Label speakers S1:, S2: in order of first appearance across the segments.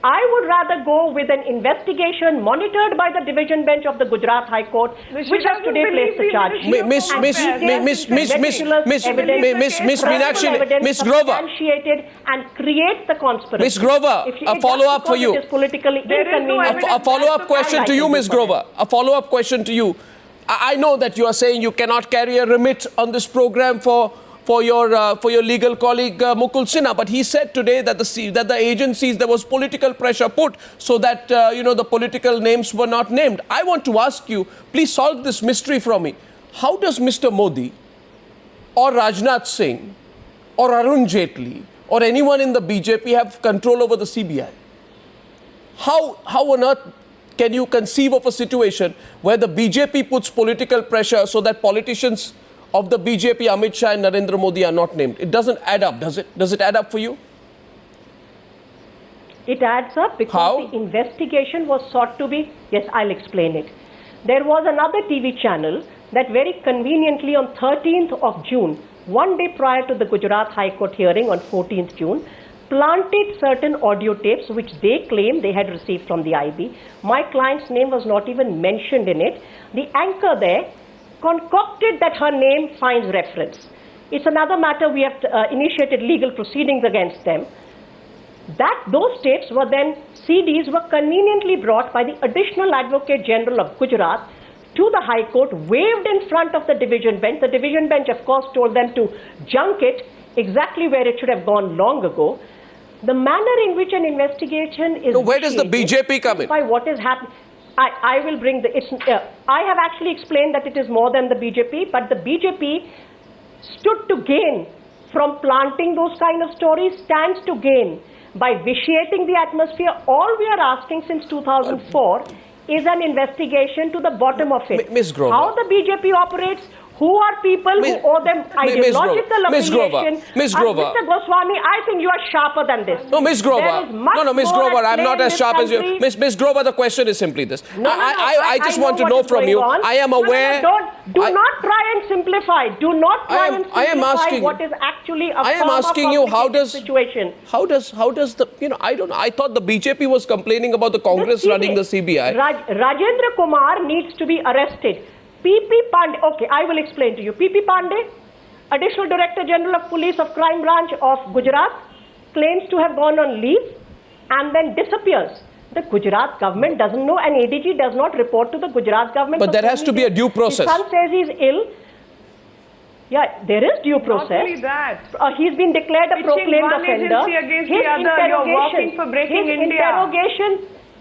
S1: I would rather go with an investigation monitored by the division bench of the Gujarat High Court, which has today placed the charge.
S2: Miss Grover,
S1: substantiated and create the conspiracy.
S2: Miss Grover, a follow-up for you.
S1: It is politically inconvenient.
S2: A follow-up question to you, Miss Grover. A follow-up question to you. I know that you are saying you cannot carry a remit on this program for your legal colleague Mukul Sinha, but he said today that the agencies, there was political pressure put so that the political names were not named. I want to ask you, please solve this mystery for me. How does Mr. Modi or Rajnath Singh or Arun Jaitley or anyone in the BJP have control over the CBI? How on earth can you conceive of a situation where the BJP puts political pressure so that politicians of the BJP, Amit Shah and Narendra Modi are not named? It doesn't add up, does it? Does it add up for you?
S1: It adds up because
S2: How?
S1: The investigation was sought to be, yes, I'll explain it. There was another TV channel that very conveniently on 13th of June, one day prior to the Gujarat High Court hearing on 14th June, planted certain audio tapes which they claim they had received from the IB. My client's name was not even mentioned in it. The anchor there concocted that her name finds reference. It's another matter. We have initiated legal proceedings against them. Those tapes were then, CDs were conveniently brought by the Additional Advocate General of Gujarat to the High Court, waived in front of the division bench. The division bench, of course, told them to junk it exactly where it should have gone long ago. The manner in which an investigation is...
S2: No, where does the BJP come in?
S1: By what is happening. I will bring the... I have actually explained that it is more than the BJP, but the BJP stood to gain from planting those kind of stories, stands to gain by vitiating the atmosphere. All we are asking since 2004 is an investigation to the bottom of it.
S2: Ms. Grover.
S1: How the BJP operates, who are people who owe them ideological affiliation.
S2: Ms. Grover.
S1: Mr. Goswami, I think you are sharper than this.
S2: No, Ms. Grover. No, Ms. Grover, I'm not as sharp as you. Ms. Grover, the question is simply this. I just want to know from you. I am aware.
S1: Do not try and simplify. Do not try and simplify what is actually a situation.
S2: How does the, I don't know. I thought the BJP was complaining about the Congress running the CBI.
S1: Rajendra Kumar needs to be arrested. P.P. Pandey, okay, I will explain to you. P.P. Pandey, Additional Director General of Police of Crime Branch of Gujarat, claims to have gone on leave and then disappears. The Gujarat government doesn't know, and ADG does not report to the Gujarat government.
S2: But there has to be a due process.
S1: His son says he's ill. Yeah, there is due process.
S3: Not only that.
S1: He's been declared a proclaimed offender.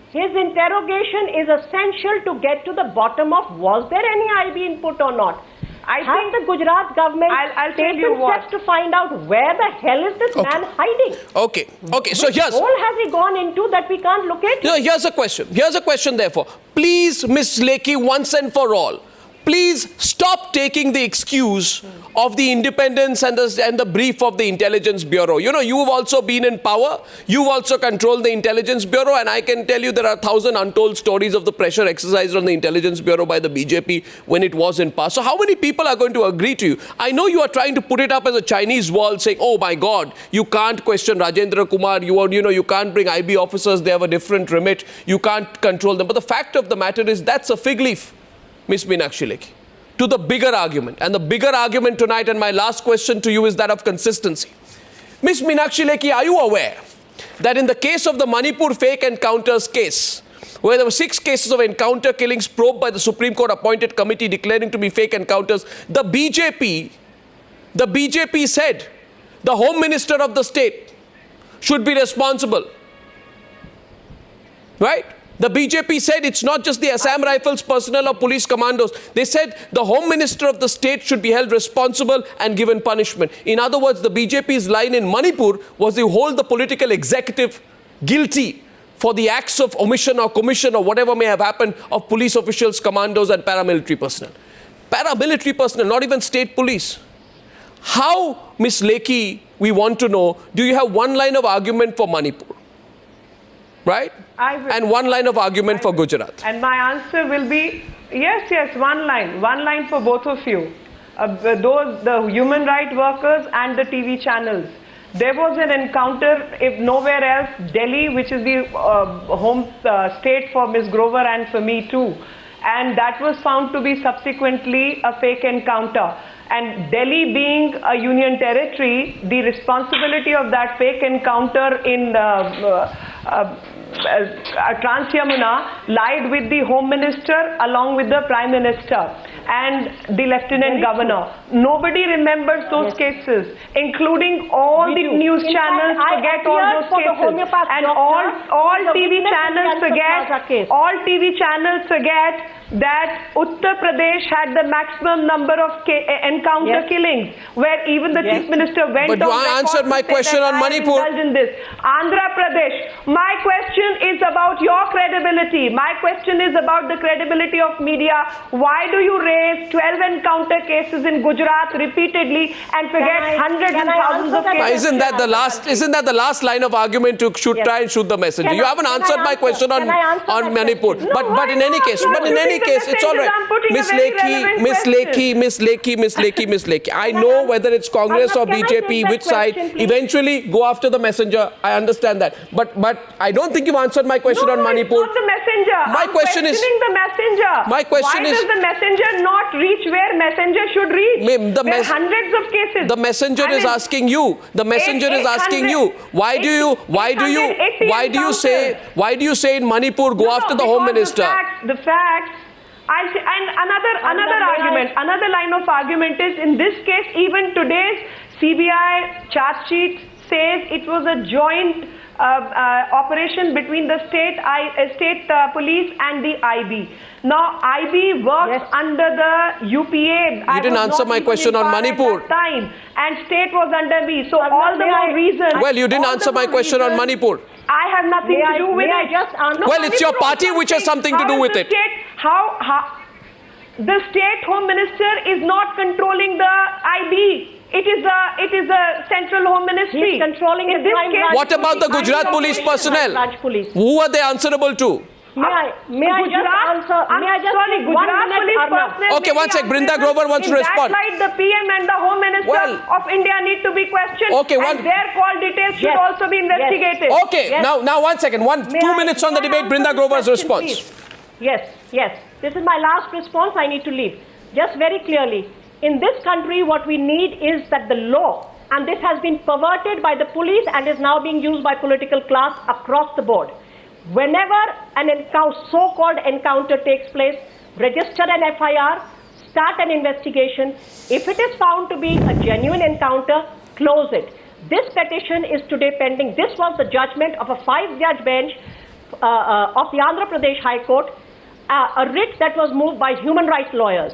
S1: His interrogation is essential to get to the bottom of was there any IB input or not. I think the Gujarat government taken steps to find out where the hell is this man hiding.
S2: Okay. So here's...
S1: Which hole has he gone into that we can't locate?
S2: Here's a question. Therefore. Please, Ms. Lekhi, once and for all, please stop taking the excuse of the independence and the brief of the Intelligence Bureau. You've also been in power. You've also controlled the Intelligence Bureau, and I can tell you there are 1,000 untold stories of the pressure exercised on the Intelligence Bureau by the BJP when it was in power. So how many people are going to agree to you? I know you are trying to put it up as a Chinese wall saying, oh my God, you can't question Rajendra Kumar. You can't bring IB officers. They have a different remit. You can't control them. But the fact of the matter is that's a fig leaf, Ms. Meenakshi Lekhi, to the bigger argument. And the bigger argument tonight, and my last question to you, is that of consistency. Ms. Meenakshi Lekhi, are you aware that in the case of the Manipur fake encounters case, where there were 6 cases of encounter killings probed by the Supreme Court appointed committee declaring to be fake encounters, the BJP said the Home Minister of the state should be responsible, right? The BJP said it's not just the Assam Rifles personnel or police commandos. They said the Home Minister of the state should be held responsible and given punishment. In other words, the BJP's line in Manipur was they hold the political executive guilty for the acts of omission or commission or whatever may have happened of police officials, commandos and paramilitary personnel. Paramilitary personnel, not even state police. How, Ms. Lekhi, we want to know, do you have one line of argument for Manipur? Right? And one line of argument for Gujarat.
S3: And my answer will be, yes, one line for both of you. The human rights workers and the TV channels. there was an encounter, if nowhere else, Delhi, which is the home state for Ms. Grover and for me too. And that was found to be subsequently a fake encounter. And Delhi being a union territory, the responsibility of that fake encounter in Trans Yamuna lied with the Home Minister along with the Prime Minister and the Lieutenant Governor. Nobody remembers those cases, including all the news channels forget all those cases. And all TV channels forget that Uttar Pradesh had the maximum number of encounter killings, where even the Chief Minister went
S2: but
S3: on
S2: you answered my question on Manipur.
S3: In this. Andhra Pradesh, my question is about your credibility. My question is about the credibility of media. Why do you raise 12 encounter cases in Gujarat repeatedly and forget hundreds and thousands of cases?
S2: Isn't that the last line of argument to try and shoot the messenger? You haven't answered my question on Manipur. But in any case, it's all right. Miss Lekhi, I know whether it's Congress or BJP, which side. Eventually, go after the messenger. I understand that. But I don't think you've answered my question on Manipur.
S3: It's not the messenger.
S2: My question is
S3: the messenger.
S2: My question
S3: Why does the messenger not reach where messenger should reach? There are hundreds of cases.
S2: The messenger is asking you. The messenger is asking you. Why do you say in Manipur go after the Home Minister?
S3: The facts. And another line of argument is, in this case, even today's CBI charge sheet says it was a joint operation between the state police and the IB. Now, IB works under the UPA.
S2: You didn't answer my question on Manipur.
S3: At that time, and state was under me. So all the more reason.
S2: Well, you didn't answer my question on Manipur.
S3: I have nothing to do with it.
S2: Well, it's your party which has something to do with it.
S3: How the state Home Minister is not controlling the IB. It is a central Home Ministry.
S1: He's controlling the crime branch.
S2: What about the Gujarat police personnel? Who are they answerable to?
S1: May I just answer?
S3: Gujarat police personnel.
S2: Okay, one sec. Brinda Grover wants to respond.
S3: That light, the PM and the Home Minister of India need to be questioned.
S2: Okay,
S3: and their call details should also be investigated.
S2: Okay, now 1 second. 2 minutes on the debate. Brinda Grover's response.
S1: Yes. This is my last response. I need to leave. Just very clearly, in this country, what we need is that the law, and this has been perverted by the police and is now being used by political class across the board. Whenever an so-called encounter takes place, register an FIR, start an investigation. If it is found to be a genuine encounter, close it. This petition is today pending. This was the judgment of a 5-judge bench of the Andhra Pradesh High Court, a writ that was moved by human rights lawyers.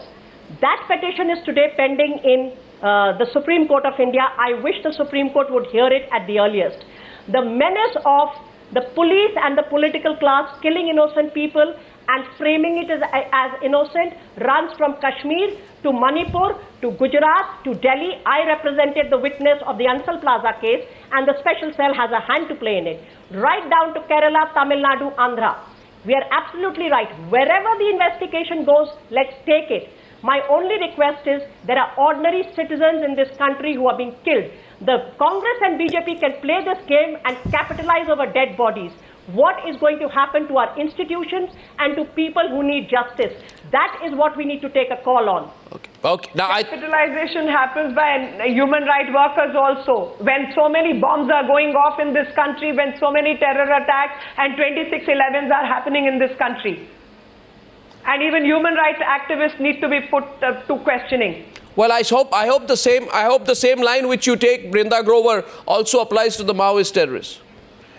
S1: That petition is today pending in the Supreme Court of India. I wish the Supreme Court would hear it at the earliest. The menace of the police and the political class killing innocent people and framing it as innocent runs from Kashmir to Manipur to Gujarat to Delhi. I represented the witness of the Ansal Plaza case, and the special cell has a hand to play in it. Right down to Kerala, Tamil Nadu, Andhra. We are absolutely right. Wherever the investigation goes, let's take it. My only request is, there are ordinary citizens in this country who are being killed. The Congress and BJP can play this game and capitalize over dead bodies. What is going to happen to our institutions and to people who need justice? That is what we need to take a call on.
S2: Okay. Now,
S3: capitalization happens by human rights workers also. When so many bombs are going off in this country, when so many terror attacks and 26/11s are happening in this country. And even human rights activists need to be put to questioning.
S2: Well, I hope the same line which you take, Brinda Grover, also applies to the Maoist terrorists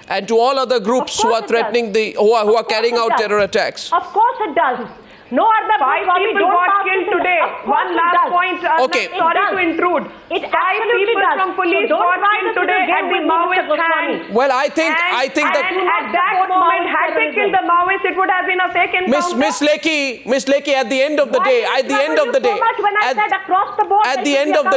S2: and to all other groups who are threatening who are carrying out terror attacks.
S1: Of course it does. No other
S3: 5 people got killed today. One last point.
S2: Okay.
S3: Sorry to intrude. 5 people from police got killed today at the Maoist hands.
S2: Well, I think that
S3: at that moment, had they killed the Maoists, it would have been a fake encounter.
S2: Miss Lekhi, at the end of the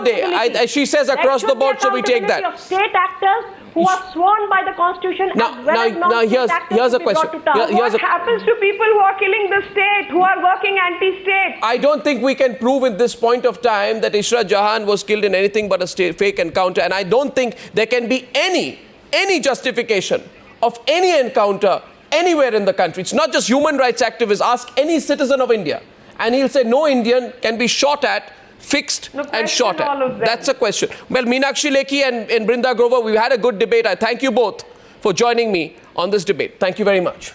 S2: day, she says across the board, so we take that.
S1: State actors who are sworn by the Constitution
S2: Now-
S1: as well as
S2: now
S1: non-state
S2: here's-
S1: actors
S2: here's
S1: to
S2: a
S1: be
S2: question.
S1: brought to task.
S2: Here's
S3: What happens to people who are killing the state, who are working anti-state?
S2: I don't think we can prove at this point of time that Ishrat Jahan was killed in anything but a fake encounter, and I don't think there can be any justification of any encounter anywhere in the country. It's not just human rights activists. Ask any citizen of India, and he'll say no Indian can be shot at, fixed
S3: No,
S2: and shot
S3: question all of
S2: at.
S3: them.
S2: That's a question. Well, Meenakshi Lekhi and Brinda Grover, we've had a good debate. I thank you both for joining me on this debate. Thank you very much.